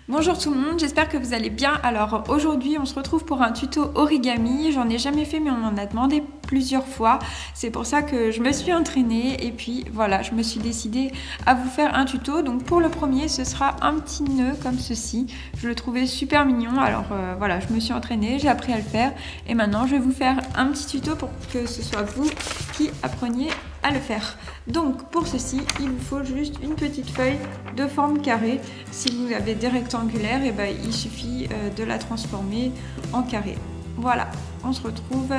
Bonjour tout le monde, j'espère que vous allez bien. Alors aujourd'hui on se retrouve pour un tuto origami. J'en ai jamais fait mais on m'en a demandé plusieurs fois. C'est pour ça que je me suis entraînée et puis voilà, je me suis décidée à vous faire un tuto. Donc pour le premier ce sera un petit nœud comme ceci. Je le trouvais super mignon. Alors voilà, je me suis entraînée, j'ai appris à le faire. Et maintenant je vais vous faire un petit tuto pour que ce soit vous qui appreniez à le faire. Donc pour ceci, il vous faut juste une petite feuille de forme carrée. Si vous avez des rectangulaires, et ben, il suffit de la transformer en carré. Voilà, on se retrouve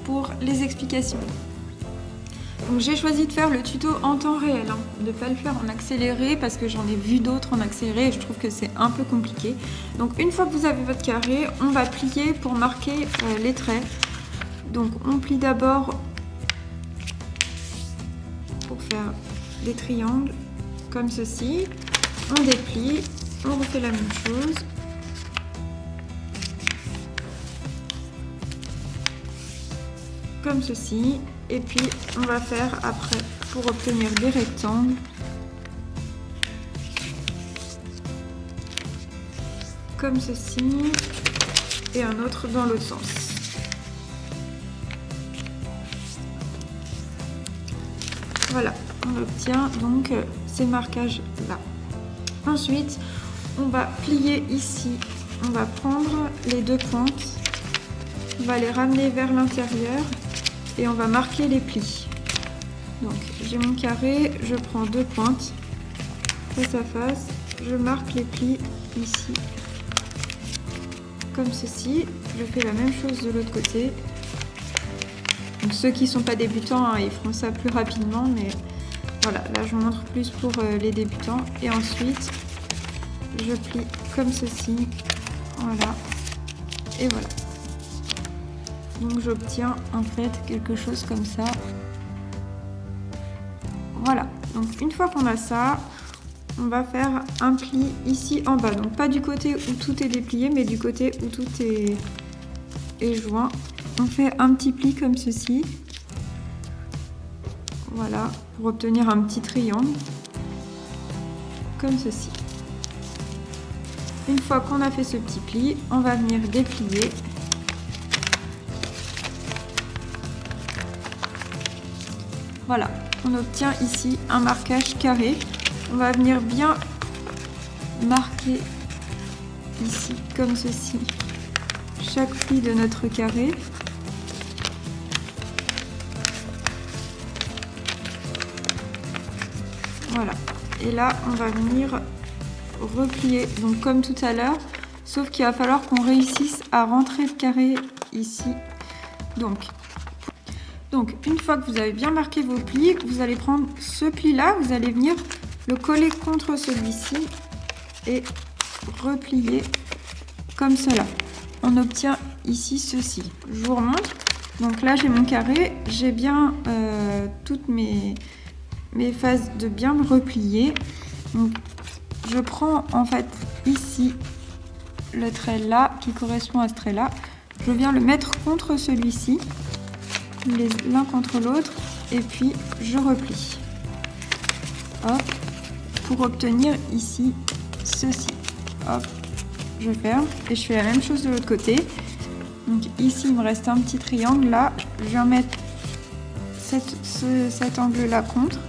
pour les explications. Donc j'ai choisi de faire le tuto en temps réel, de ne pas le faire en accéléré parce que j'en ai vu d'autres en accéléré et je trouve que c'est un peu compliqué. Donc une fois que vous avez votre carré, on va plier pour marquer les traits. Donc on plie d'abord pour faire des triangles comme ceci, on déplie, on refait la même chose, comme ceci, et puis on va faire après pour obtenir des rectangles comme ceci et un autre dans l'autre sens. Voilà, on obtient donc ces marquages là. Ensuite, on va plier ici, on va prendre les deux pointes, on va les ramener vers l'intérieur et on va marquer les plis. Donc j'ai mon carré, je prends deux pointes face à face, je marque les plis ici, comme ceci. Je fais la même chose de l'autre côté. Donc ceux qui ne sont pas débutants, ils feront ça plus rapidement, mais voilà, là je montre plus pour les débutants. Et ensuite, je plie comme ceci, voilà, et voilà. Donc j'obtiens en fait quelque chose comme ça. Voilà, donc une fois qu'on a ça, on va faire un pli ici en bas. Donc pas du côté où tout est déplié, mais du côté où tout est joint. On fait un petit pli comme ceci, voilà, pour obtenir un petit triangle, comme ceci. Une fois qu'on a fait ce petit pli, on va venir déplier. Voilà, on obtient ici un marquage carré. On va venir bien marquer ici, comme ceci, chaque pli de notre carré. Voilà, et là on va venir replier, donc comme tout à l'heure, sauf qu'il va falloir qu'on réussisse à rentrer le carré ici. Donc une fois que vous avez bien marqué vos plis, vous allez prendre ce pli là, vous allez venir le coller contre celui-ci et replier comme cela. On obtient ici ceci. Je vous remontre. Donc là j'ai mon carré, j'ai bien toutes mes phases de bien me replier. Donc je prends en fait ici le trait là qui correspond à ce trait là, je viens le mettre contre celui-ci, l'un contre l'autre, et puis je replie, hop, pour obtenir ici ceci, hop, je ferme et je fais la même chose de l'autre côté. Donc ici il me reste un petit triangle, là je viens mettre cet angle là contre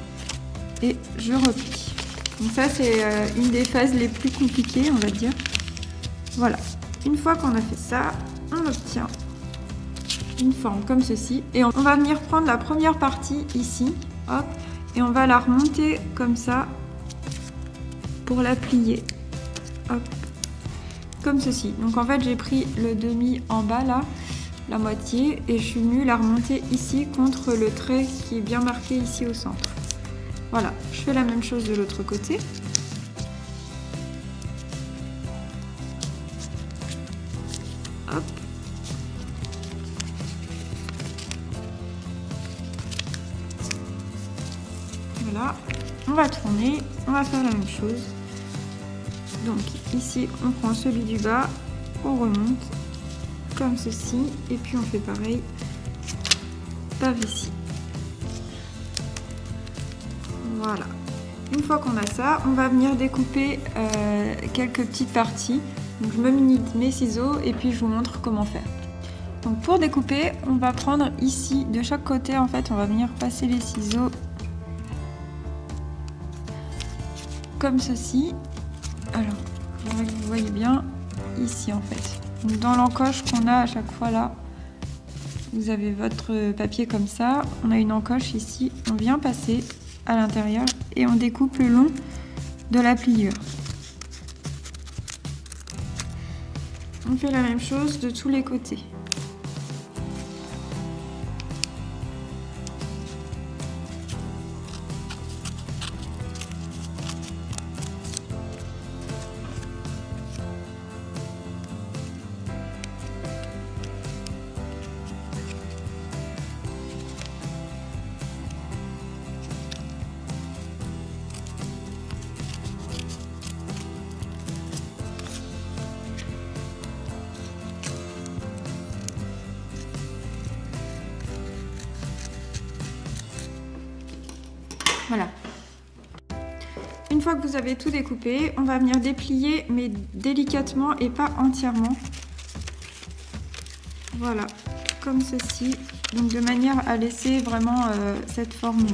et je replie. Donc ça c'est une des phases les plus compliquées, on va dire. Voilà, une fois qu'on a fait ça, on obtient une forme comme ceci et on va venir prendre la première partie ici, hop, et on va la remonter comme ça pour la plier, hop, comme ceci. Donc en fait j'ai pris le demi en bas là, la moitié, et je suis venue la remonter ici contre le trait qui est bien marqué ici au centre. Voilà, je fais la même chose de l'autre côté. Hop. Voilà, on va tourner, on va faire la même chose. Donc ici, on prend celui du bas, on remonte comme ceci, et puis on fait pareil par ici. Voilà. Une fois qu'on a ça, on va venir découper quelques petites parties. Donc je me munis de mes ciseaux et puis je vous montre comment faire. Donc pour découper, on va prendre ici, de chaque côté en fait, on va venir passer les ciseaux comme ceci. Alors, j'aimerais que vous voyez bien ici en fait. Donc dans l'encoche qu'on a à chaque fois là, vous avez votre papier comme ça. On a une encoche ici, on vient passer à l'intérieur et on découpe le long de la pliure. On fait la même chose de tous les côtés. Voilà. Une fois que vous avez tout découpé, on va venir déplier, mais délicatement et pas entièrement. Voilà, comme ceci. Donc de manière à laisser vraiment cette forme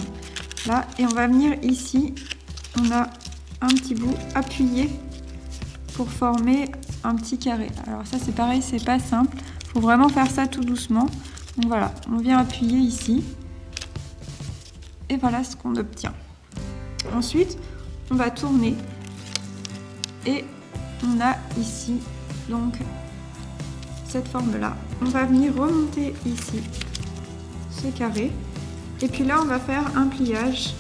là. Et on va venir ici, on a un petit bout appuyé pour former un petit carré. Alors ça c'est pareil, c'est pas simple. Il faut vraiment faire ça tout doucement. Donc voilà, on vient appuyer ici. Et voilà ce qu'on obtient. Ensuite, on va tourner et on a ici donc cette forme-là. On va venir remonter ici ce carré et puis là on va faire un pliage.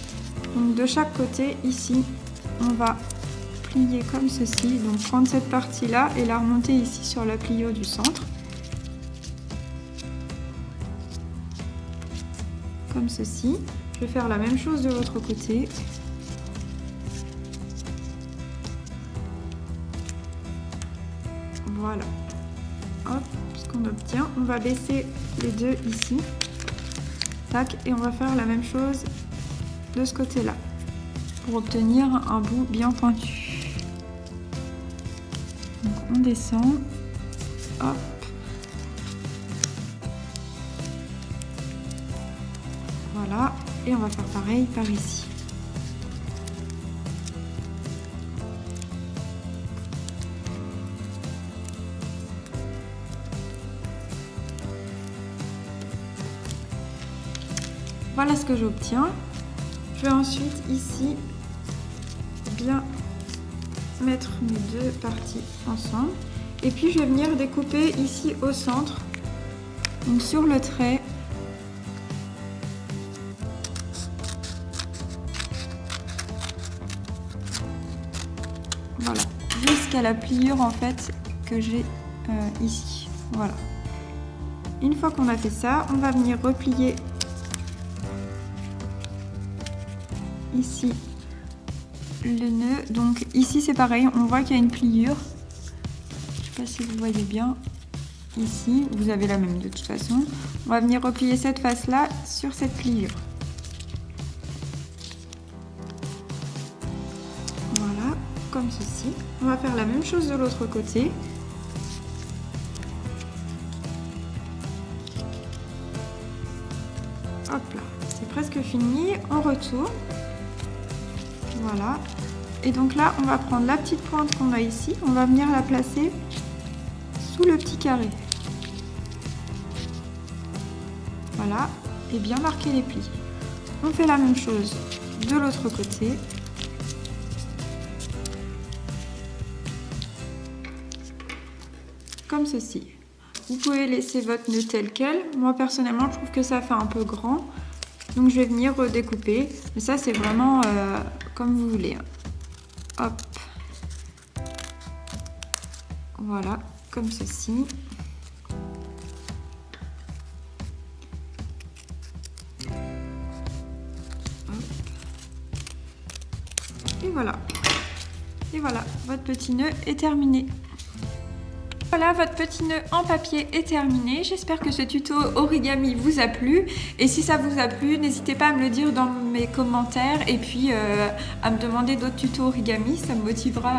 Donc de chaque côté ici, on va plier comme ceci. Donc prendre cette partie-là et la remonter ici sur la plio du centre. Comme ceci. Je vais faire la même chose de l'autre côté. Voilà. Hop, ce qu'on obtient. On va baisser les deux ici. Tac, et on va faire la même chose de ce côté-là pour obtenir un bout bien pointu. Donc on descend. Hop. Voilà. Et on va faire pareil par ici. Voilà ce que j'obtiens. Je vais ensuite ici bien mettre mes deux parties ensemble. Et puis je vais venir découper ici au centre, donc sur le trait. Voilà, jusqu'à la pliure en fait que j'ai ici. Voilà. Une fois qu'on a fait ça, on va venir replier ici le nœud. Donc ici c'est pareil, on voit qu'il y a une pliure. Je sais pas si vous voyez bien. Ici, vous avez la même de toute façon. On va venir replier cette face-là sur cette pliure. Voilà, comme ceci. On va faire la même chose de l'autre côté. Hop là, c'est presque fini. On retourne. Voilà. Et donc là, on va prendre la petite pointe qu'on a ici. On va venir la placer sous le petit carré. Voilà. Et bien marquer les plis. On fait la même chose de l'autre côté. Comme ceci. Vous pouvez laisser votre nœud tel quel. Moi personnellement je trouve que ça fait un peu grand. Donc je vais venir redécouper. Mais ça c'est vraiment comme vous voulez. Hop. Voilà, comme ceci. Hop. Et voilà. Et voilà, votre petit nœud est terminé. Voilà, votre petit nœud en papier est terminé. J'espère que ce tuto origami vous a plu. Et si ça vous a plu, n'hésitez pas à me le dire dans mes commentaires et puis à me demander d'autres tutos origami. Ça me motivera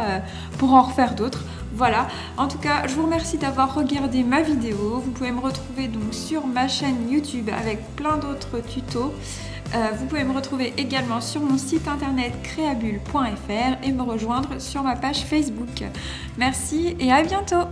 pour en refaire d'autres. Voilà, en tout cas, je vous remercie d'avoir regardé ma vidéo. Vous pouvez me retrouver donc sur ma chaîne YouTube avec plein d'autres tutos. Vous pouvez me retrouver également sur mon site internet créabule.fr et me rejoindre sur ma page Facebook. Merci et à bientôt!